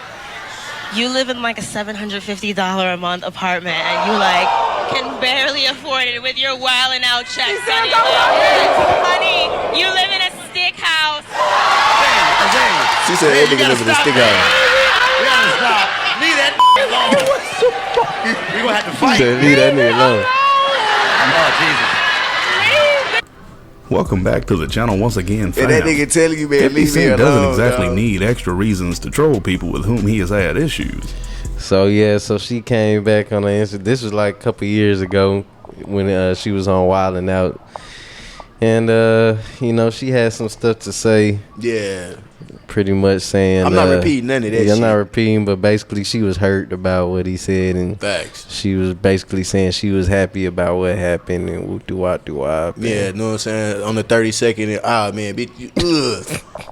you live in like a $750 a month apartment and you like can barely afford it with your wilding out checks. Honey, you live in a stick house. She said that nigga live in a stick house. We gotta stop. Leave that alone. We gonna have to fight. Said, leave that nigga alone. Oh, Jesus. Welcome back to the channel once again, fam. And that nigga telling you, man, 50 leave me Cent alone. doesn't exactly dog. need extra reasons to troll people with whom he has had issues. So yeah, so she came back on the Insta. This was like a couple years ago when she was on Wild 'N Out, and you know, she had some stuff to say. Yeah. Pretty much saying I'm not repeating none of that Yeah, I'm shit. not repeating, but basically she was hurt about what he said, and Facts. she was basically saying she was happy about what happened and whoop de wop de wop. Yeah, know what I'm saying? On the 32nd, man, bitch,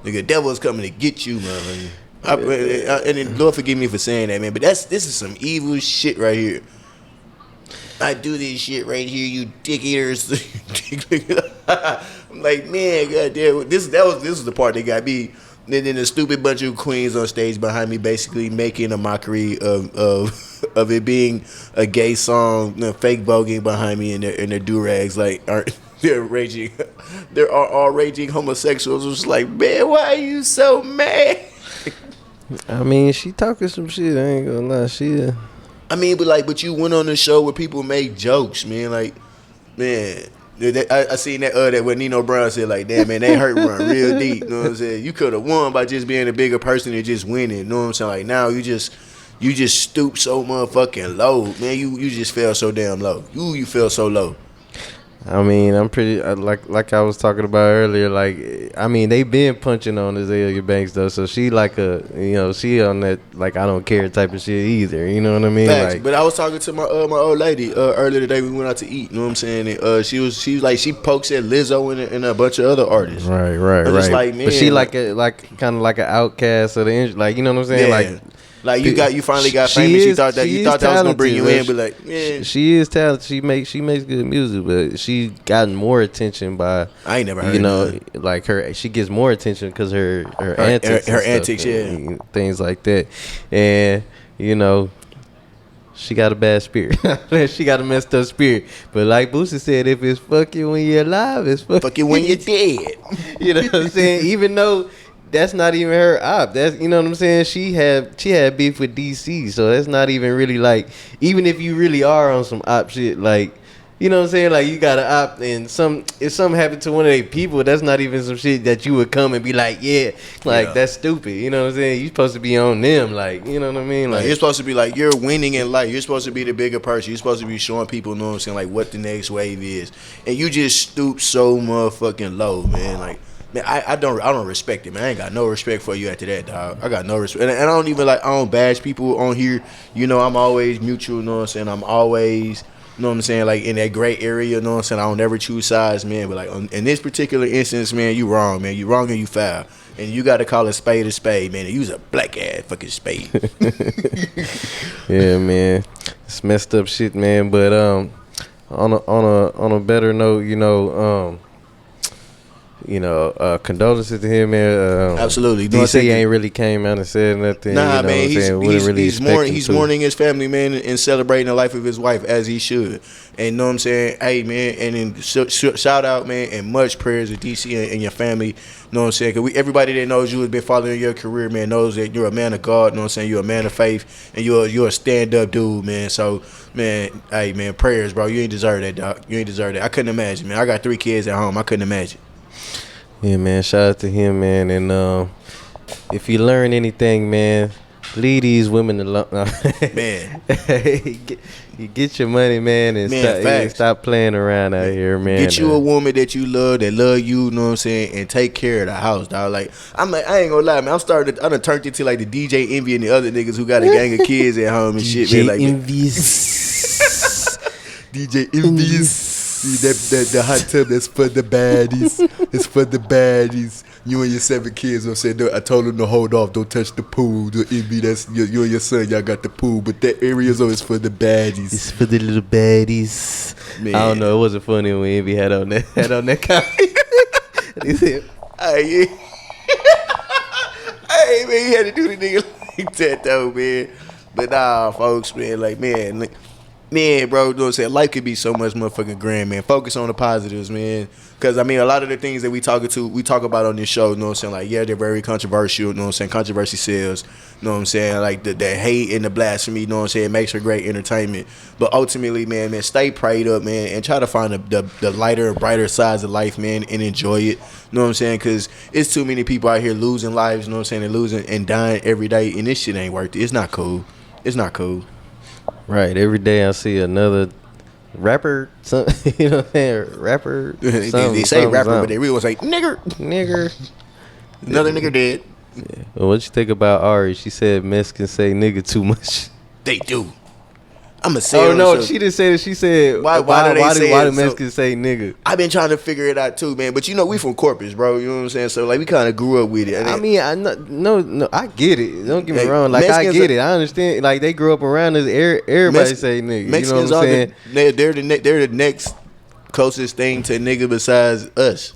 nigga, devil's coming to get you, man. And then Lord forgive me for saying that, man, but this is some evil shit right here. I do this shit right here, you dick eaters. I'm like, man, goddamn, this was the part that got me. And then the stupid bunch of queens on stage behind me, basically making a mockery of it being a gay song, fake voguing behind me in their do-rags, like they're all raging homosexuals. It's like, man, why are you so mad? I mean, she talking some shit. I ain't gonna lie, I mean, but you went on the show where people make jokes, man. Like, man, I seen that what Nino Brown said. Like, damn, man, they hurt run real deep. You know what I'm saying? You could have won by just being a bigger person and just winning. You know what I'm saying? Like, now you just stoop so motherfucking low, man. You just fell so damn low. You fell so low. I mean, I'm pretty like I was talking about earlier. Like, I mean, they been punching on Azealia Banks though, so she like she on that like I don't care type of shit either. You know what I mean? Facts. Like, but I was talking to my old lady earlier today. We went out to eat. You know what I'm saying? And, she was like she pokes at Lizzo and a bunch of other artists. Right. Like, man, but she like kind of like an outcast of the industry. Like, you know what I'm saying? Yeah. Like you finally got famous. You thought that was gonna bring you in, but like, man, she is talented. She makes good music, but she gotten more attention by I ain't never heard. Like she gets more attention because her antics, her antics, and things like that, and you know. She got a bad spirit. She got a messed up spirit. But like Boosie said, if it's fuck you when you're alive, it's fuck you when you're dead. You know what I'm saying? Even though that's not even her op. That's, you know what I'm saying? She had beef with DC, so that's not even really like, even if you really are on some op shit, like, you know what I'm saying? Like, you got an op and if something happened to one of their people, that's not even some shit that you would come and be like, that's stupid. You know what I'm saying? You're supposed to be on them, like, you know what I mean? Like, you're supposed to be like, you're winning in life. You're supposed to be the bigger person. You're supposed to be showing people, you know what I'm saying, like what the next wave is. And you just stoop so motherfucking low, man. Like, man, I don't respect it, man. I ain't got no respect for you after that, dog. I got no respect. And I don't even I don't bash people on here. You know, I'm always mutual, you know what I'm saying? I'm always, you know what I'm saying, like in that gray area, you know what I'm saying? I don't never choose sides, man. But like in this particular instance, man, you wrong, man. You wrong and you foul. And you got to call a spade, man. And use a black ass fucking spade. Yeah, man. It's messed up shit, man. But on a better note, condolences to him, man. Absolutely. DC ain't really came out and said nothing. Nah, man, he's to. mourning his family, man, and celebrating the life of his wife as he should. And you know what I'm saying? Hey, man, and then shout out, man, and much prayers to DC and your family. You know what I'm saying? Because everybody that knows you has been following your career, man, knows that you're a man of God. You know what I'm saying? You're a man of faith, and you're a stand-up dude, man. So, man, hey, man, prayers, bro. You ain't deserve that, dog. You ain't deserve that. I couldn't imagine, man. I got 3 kids at home. I couldn't imagine. Yeah, man. Shout out to him, man. And if you learn anything, man, leave these women alone. Man. You get your money, man, and stop playing around out here, man. Get you a woman that you love, that love you know what I'm saying, and take care of the house, dog. Like, I ain't gonna lie, man. I done turned into like the DJ Envy and the other niggas who got a gang of kids at home and shit, man. Like DJ Envies. The hot tub that's for the baddies. It's for the baddies. You and your 7 kids, I'm saying, I told them to hold off, don't touch the pool. The envy, that's you and your son, y'all got the pool, but that area's always for the baddies. It's for the little baddies. Man. I don't know. It wasn't funny when Envy had on that comment. He said, "Hey, hey, man, he had to do the nigga like that though, man." But nah, folks, man, like, man, bro, you know what I'm saying? Life could be so much motherfucking grand, man. Focus on the positives, man. Because, I mean, a lot of the things that we talk about on this show, you know what I'm saying? Like, yeah, they're very controversial, you know what I'm saying? Controversy sells, you know what I'm saying? Like, the hate and the blasphemy, you know what I'm saying? It makes for great entertainment. But ultimately, man, stay prayed up, man, and try to find the lighter and brighter sides of life, man, and enjoy it. You know what I'm saying? Because it's too many people out here losing lives, you know what I'm saying? And losing and dying every day, and this shit ain't worth it. It's not cool. It's not cool. Right. Every day I see another rapper, you know what I'm saying? Rapper. They say rapper, but they really was like, nigger. Another nigger dead. Yeah. Well, what you think about Ari? She said Mexicans say nigga too much. They do. I'm a say. Oh no, she didn't say that. She said why do Mexicans say nigga? I've been trying to figure it out too, man. But you know, we from Corpus, bro. You know what I'm saying? So like, we kind of grew up with it. I mean, I get it. Don't get me wrong. Like, Mexicans, I get it. I understand. Like, they grew up around us. Everybody say nigga. Mexicans, you know what I'm saying? They're the next closest thing to nigga besides us.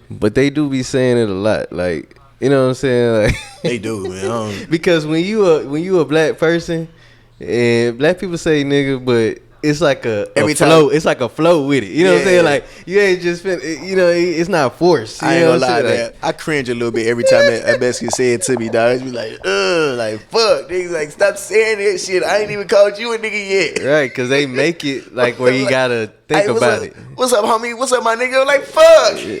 But they do be saying it a lot. Like, you know what I'm saying? Like, they do, man. Because when you a black person. And black people say nigga, but it's like a flow. It's like a flow with it. You know what I'm saying? Like, you ain't just you know, it's not forced. I ain't gonna lie, man. I cringe a little bit every time a Mexican say it to me, dog. It's be like, like, fuck. Niggas like, stop saying that shit. I ain't even called you a nigga yet. Right, because they make it like where you gotta think about it. What's up, homie? What's up, my nigga? Like, fuck. Yeah.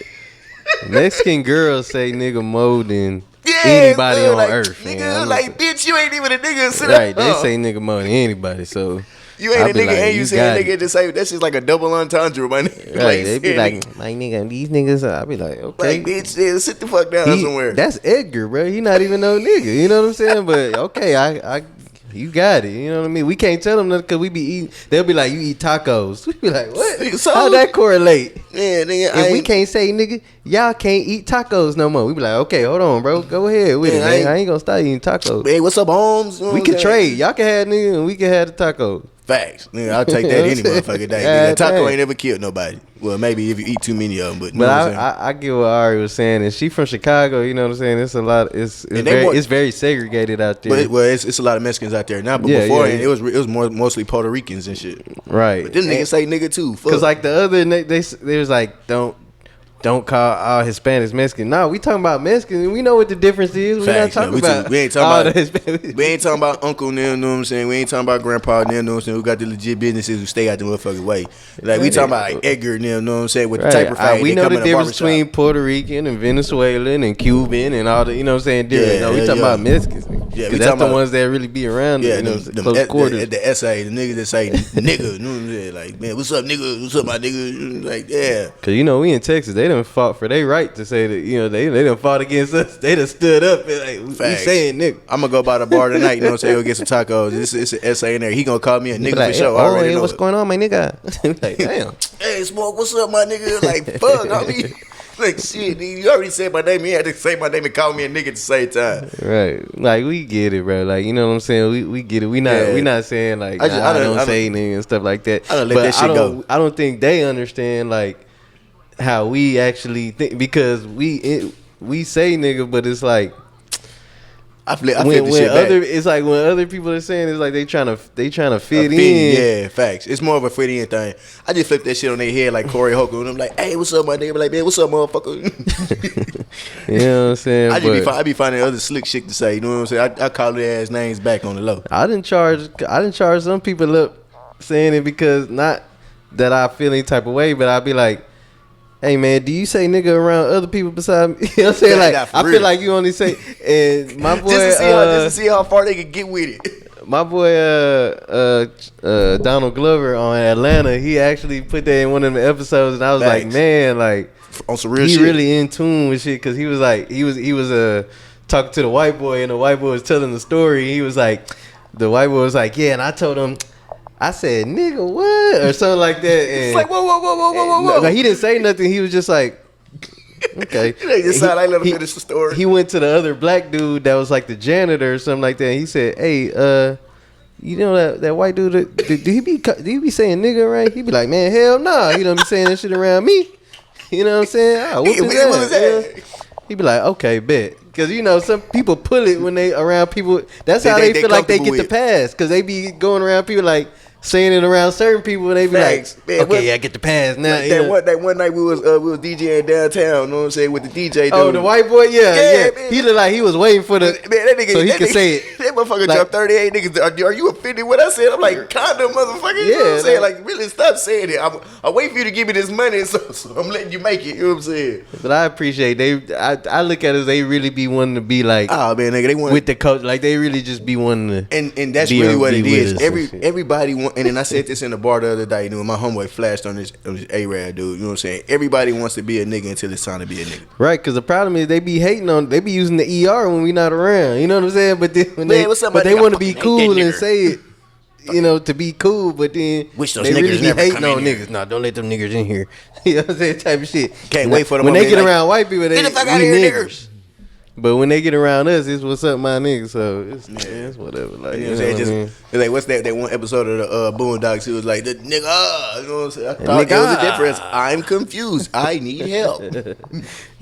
Mexican girls say nigga more than anybody on earth. Nigga, man. Like, bitch, you ain't even a nigga. Right, they say nigga more than anybody, so you ain't a nigga, like, and you say a nigga to say that's just like a double entendre, my nigga. Right, like, they be like, my nigga, these niggas. I be like, okay, like, bitch, sit the fuck down somewhere. That's Edgar, bro. He not even no nigga. You know what I'm saying? But okay, I you got it. You know what I mean? We can't tell them nothing because we be eating. They'll be like, you eat tacos. We be like, what? So, how that correlate? Yeah, nigga. If we can't say nigga, y'all can't eat tacos no more. We be like, okay, hold on, bro. Go ahead with it, man. I ain't gonna start eating tacos. Hey, what's up, Holmes? You know we can trade. Y'all can have nigga and we can have the tacos. Facts. Nigga, I'll take that any motherfucking day. Nigga, taco ain't ever killed nobody. Well, maybe if you eat too many of them, but I get what Ari was saying, and she from Chicago. You know what I'm saying? It's a lot. It's very segregated out there. But it's a lot of Mexicans out there now. But before it was mostly Puerto Ricans and shit. Right. But them niggas say nigga too. Because like the other they was like don't call all Hispanics Mexican. No, we talking about Mexicans. We know what the difference is. Facts, we ain't talking about Uncle Neil, you know what I'm saying? We ain't talking about Grandpa Neil, you know what I'm saying? We got the legit businesses who stay out the motherfucking way. Like, we talking about like Edgar Neil, you know what I'm saying? With the type of fade. We know the difference between Puerto Rican and Venezuelan and Cuban and all the, you know what I'm saying? Different. No, we talking about Mexicans. Yeah, because that's the ones that really be around. Yeah, you know, close quarters. The essay, the niggas that say nigga, you know what I'm saying? Like, man, what's up, nigga? What's up, my nigga? Like, yeah. Because, you know, we in Texas, they done fought for their right to say that, you know, they done fought against us. They done stood up and like, we saying nigga. I'm gonna go by the bar tonight, you know what I'm saying? Go get some tacos. It's an essay in there. He gonna call me a nigga like, for sure. I already know what's going on, my nigga. Like, damn. Hey, Smoke, what's up, my nigga? Like, fuck, I mean, like, shit, you already said my name. You had to say my name and call me a nigga at the same time. Right. Like, we get it, bro. Like, you know what I'm saying? We get it. We not saying, like, I don't say nigga and stuff like that. I don't let that shit go. I don't think they understand, like, how we actually think, because we say nigga, but it's like, I flip the shit back. It's like when other people are saying, it's like they trying to fit in. Yeah, facts. It's more of a fit in thing. I just flip that shit on their head like Corey Holcomb, and I'm like, hey, what's up, my nigga? Like, man, what's up, motherfucker? You know what I'm saying? I be finding other slick shit to say. You know what I'm saying? I call their ass names back on the low. I didn't charge some people up saying it because not that I feel any type of way, but I'd be like, hey man, do you say nigga around other people beside me? You know what I'm saying? Like, I feel like you only say, and my boy, just to see how far they can get with it. My boy, Donald Glover on Atlanta, he actually put that in one of the episodes, and I was like, man, like, on some real he shit. really in tune with shit, because he was like, he was talking to the white boy, and the white boy was telling the story. He was like, the white boy was like, yeah, and I told him, I said, nigga, what? Or something like that. And it's like, whoa. Like, he didn't say nothing. He was just like, okay. They just sound like, let him finish the story. He went to the other black dude that was like the janitor or something like that. And he said, hey, you know that white dude, do he be saying nigga, right? He be like, man, hell nah. He don't be saying that shit around me. You know what I'm saying? Oh, what's that? He be like, okay, bet. Because, you know, some people pull it when they around people. That's how they feel like they get the pass. Because they be going around people like saying it around certain people, and they be like, okay, I get the pass now. Like that one night we was DJing downtown, you know what I'm saying, with the DJ dude. Oh, the white boy? Yeah. He looked like he was waiting for the, that nigga, so he could say it. That motherfucker dropped 38 niggas. Are you offended what I said? I'm like, kinda, motherfucker. You know what I'm saying? Like, really stop saying it. I wait for you to give me this money, so I'm letting you make it. You know what I'm saying? But I appreciate I look at it as they really be wanting to be like, oh man, nigga, they want with the coach. Like, they really just be wanting to. And that's really what it is. Everybody want. And then I said this in the bar the other day, you know, my homeboy flashed on this A-Rad dude, you know what I'm saying? Everybody wants to be a nigga until it's time to be a nigga. Right, because the problem is they be hating on, they be using the ER when we not around, you know what I'm saying? But then when they want to be cool and say it, you know, to be cool, but then wish those they niggas really be never hating come on in here. niggas. Nah, don't let them niggas in here. You know what I'm saying? Type of shit. Can't wait for them when they get like, around white people, they get the fuck we out of here, niggers. But when they get around us, it's what's up, my nigga. So it's whatever. Like, you know what I'm saying? It's like, what's that one episode of the Boondocks? He was like, the nigga, you know what I'm saying? I thought there was a difference. I'm confused. I need help.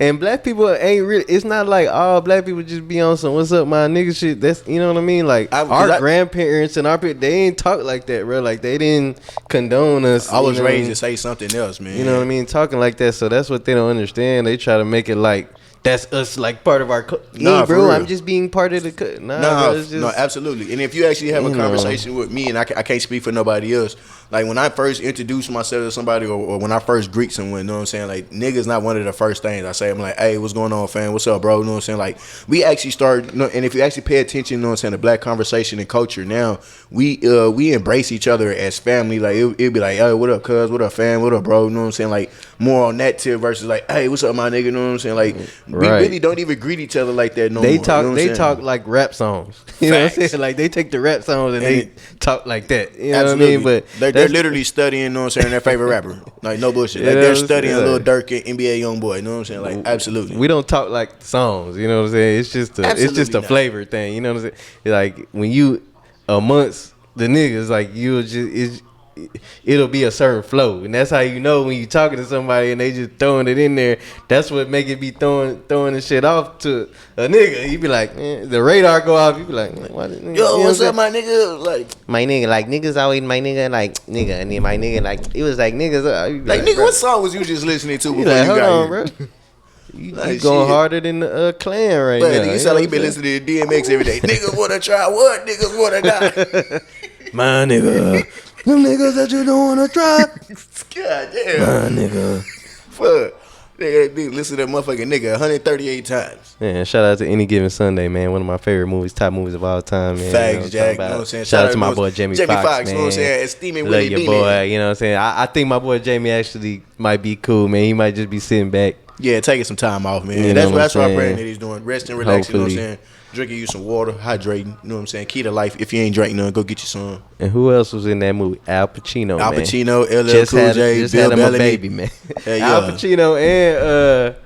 And black people ain't really, it's not like all black people just be on some what's up, my nigga shit. That's, you know what I mean? Like, our grandparents and our people, they ain't talk like that, bro. Like, they didn't condone us. I was raised to say something else, man. You know what I mean? Talking like that. So that's what they don't understand. They try to make it like, that's us, like, part of our nah, bro, I'm just being part of the no, absolutely. And if you actually have a conversation with me, and I can't speak for nobody else, like, when I first introduce myself to somebody, or when I first greet someone, you know what I'm saying? Like, nigga's not one of the first things I say. I'm like, hey, what's going on, fam? What's up, bro? You know what I'm saying? Like, we actually start, you know, and if you actually pay attention, you know what I'm saying, to black conversation and culture now, we embrace each other as family. Like, it'd be like, hey, what up, cuz? What up, fam? What up, bro? You know what I'm saying? Like, more on that tip versus like, hey, what's up, my nigga? You know what I'm saying? Like, we really don't even greet each other like that no more. They talk, you know they talk like rap songs. You know what I'm saying? Like, they take the rap songs and they talk like that. You know what I mean? But they're literally studying, you know what I'm saying, their favorite rapper. Like, no bullshit. Like, they're studying Lil Durk and NBA Youngboy. You know what I'm saying? Like, absolutely. We don't talk like songs. You know what I'm saying? It's just a flavor thing. You know what I'm saying? Like, when you amongst the niggas, like, it'll be a certain flow, and that's how you know when you talking to somebody and they just throwing it in there. That's what make it be throwing the shit off to a nigga. You be like, the radar go off. You be like, why this nigga? Yo, what's up, my nigga? Like, my nigga, like, niggas always my nigga, like, nigga, and then my nigga, like, it was like niggas. Like, nigga, what song was you just listening to before like, you got here? Bro. You going harder than the Clan right now. You sound like you been listening to DMX every day. Niggas wanna try what? Niggas wanna die. My nigga. Them niggas that you don't wanna try. God damn. My nigga. Fuck. They listen to that motherfucking nigga 138 times. Man, shout out to Any Given Sunday, man. One of my favorite movies, top movies of all time, man. Facts, Jack. You know what I'm saying? Shout out to my boy Jamie Foxx, man. You know what I'm saying? Esteeming Love your boy. You know what I'm saying? I think my boy Jamie actually might be cool, man. He might just be sitting back. Yeah, taking some time off, man. You that's what I'm praying that he's doing. Resting, relaxing, you know what I'm saying? Drinking you some water, hydrating, you know what I'm saying? Key to life. If you ain't drinking none, go get you some. And who else was in that movie? Al Pacino, Al man. Pacino, LL Cool J, just Bill had him Bellamy. a baby, man. Yeah. Al Pacino and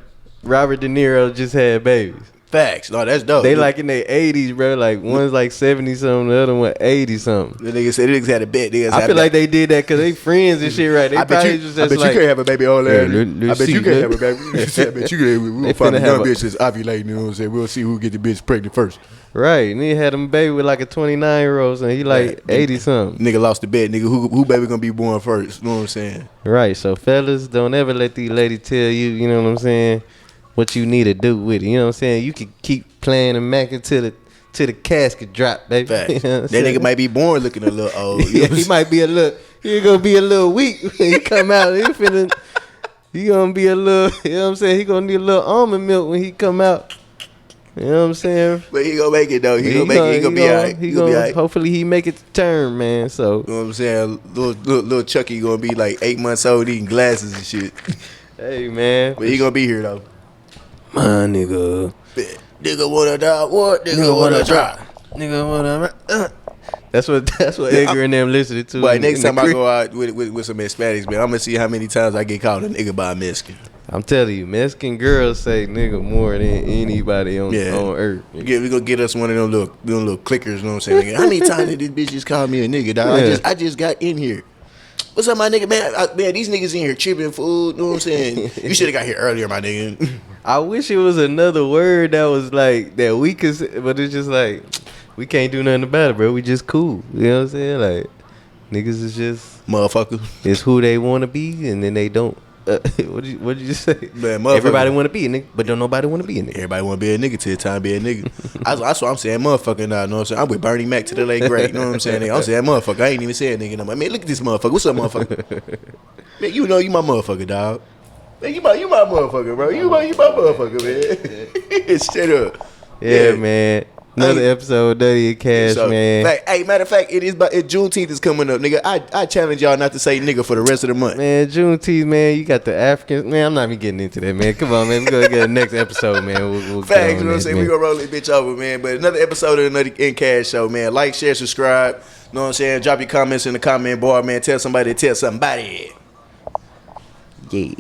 Robert De Niro just had babies. Facts. No, that's dope. They like in their 80s, bro. Like, one's like 70 something, the other one 80 something. The nigga said the niggas had a bet. I feel like they did that because they friends and shit, right? They I bet you can't have a baby all that. I bet you can't have a baby. I bet you can't. We'll find a young bitch that's ovulating, you know what I'm saying? We'll see who get the bitch pregnant first. Right. And he had him baby with like a 29-year-old, and he like 80 something. Nigga lost the bet. Nigga, who baby gonna be born first? You know what I'm saying? Right. So, fellas, don't ever let these ladies tell you, you know what I'm saying, what you need to do with it. You know what I'm saying? You can keep playing and macking till the casket drop, baby. Facts. You know that nigga might be born looking a little old. Yeah, he might be a little. He gonna be a little weak when he come out. He he gonna be a little, you know what I'm saying? He gonna need a little almond milk when he come out. You know what I'm saying? But he gonna make it though. He gonna make it. He gonna be alright. He gonna be alright. Hopefully he make it to term, man. So you know what I'm saying? Little Chucky gonna be like 8 months old eating glasses and shit. Hey man. But he gonna be here though. My nigga. Nigga wanna die? What? Nigga wanna try? Nigga wanna. That's what Edgar and them listening to. But next time I go out with some Hispanics, man, I'm gonna see how many times I get called a nigga by a Mexican. I'm telling you, Mexican girls say nigga more than anybody on earth. We gonna get us one of them little clickers. You know what I'm saying? Nigga, how many times did this bitch just call me a nigga, dog? Yeah. I just got in here. What's up, my nigga? Man, these niggas in here tripping food. You know what I'm saying? You should have got here earlier, my nigga. I wish it was another word that was like that we could say, but it's just like we can't do nothing about it, bro. We just cool. You know what I'm saying? Like niggas is just motherfucker. It's who they want to be, and then they don't. What did you just say? Man, everybody want to be a nigga, but don't nobody want to be a nigga. Everybody want to be a nigga till the time be a nigga. That's what I'm saying, motherfucker. Now, you know what I'm saying? I'm with Bernie Mac to the late great. You know what I'm saying? I'm saying motherfucker. I ain't even saying nigga no more. Man, look at this motherfucker. What's up, motherfucker? Man, you know you my motherfucker, dog. Man, you my motherfucker, bro. You my motherfucker, man. Straight up. Yeah, man. Another episode, Nutty and Cash, man. Hey, matter of fact, Juneteenth is coming up, nigga. I challenge y'all not to say nigga for the rest of the month. Man, Juneteenth, man, you got the Africans. Man, I'm not even getting into that, man. Come on, man. We're going to get the next episode, man. We'll Facts, you know what I'm saying? We're going to roll this bitch over, man. But another episode of the Nutty and Cash show, man. Like, share, subscribe. You know what I'm saying? Drop your comments in the comment bar, man. Tell somebody to tell somebody. Yeah.